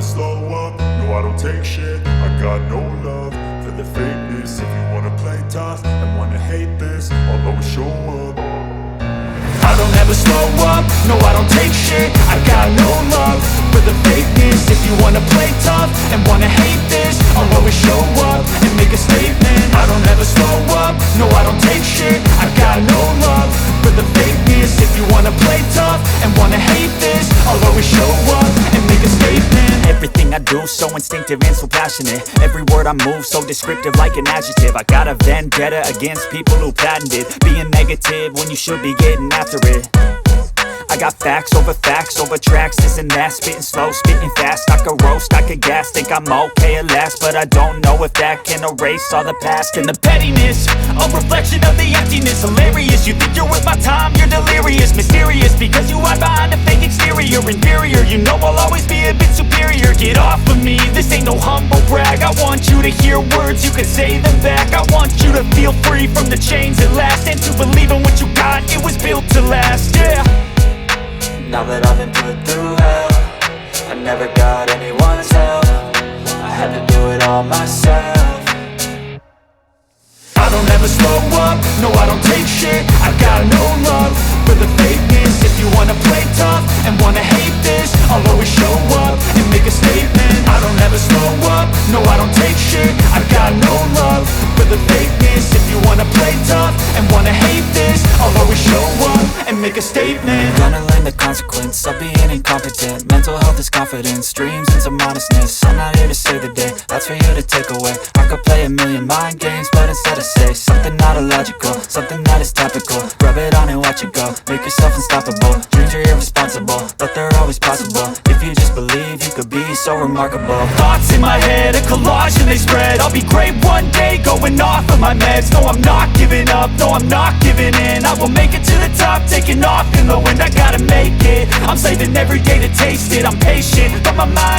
slow up, no I don't take shit. I got no love for the fakeness. If you wanna play tough and wanna hate this, I'll always show up. I don't ever slow up, no I don't take shit. I got no love for the fakeness. If you wanna play tough and wanna hate this, I'll always show up and make a statement. I don't ever slow up, no I don't take shit. I got no love for the fakeness. If you wanna play tough and wanna hate this, I'll always show up and make a statement. Everything I do so instinctive and so passionate. Every word I move so descriptive like an adjective. I got a vendetta against people who patented being negative when you should be getting after it. I got facts over tracks, this and that. Spitting slow, spitting fast, I could roast, I could gas. Think I'm okay at last, but I don't know if that can erase all the past. And the pettiness, a reflection of the emptiness. Hilarious, you think you're worth my time, you're delirious. Mysterious, because you hide behind a fake exterior. Inferior, you know I'll always be a bit superior. Get off of me, this ain't no humble brag. I want you to hear words, you can say them back. I want you to feel free from the chains at last, and to believe in what you got, it was built to last, yeah. Now that I've been put through hell, I never got anyone's help. I had to do it all myself. I don't ever slow up, no I don't take shit. I got no love for the fakeness. If you wanna play tough and wanna hate this, I'll always show up and make a statement. I don't ever slow up, no I don't take shit. I got no love for the fakeness. If you wanna play tough and wanna hate this, I'll always show up and make a statement. Gonna learn the consequence of being incompetent. Mental health is confidence, dreams and some honestness. I'm not here to save the day, that's for you to take away. I could play a million mind games, but instead I say something not illogical, something that is topical. Rub it on and watch it go, make yourself unstoppable. Dreams are irresponsible, but they're always possible. If you just believe, you could be so remarkable. Thoughts in my head, a collage and they spread. I'll be great one day, going off of my meds. No, I'm not giving up, no, I'm not giving in. I will make it to the top, taking off in the wind. I gotta make it, I'm saving every day to taste it. I'm patient, but my mind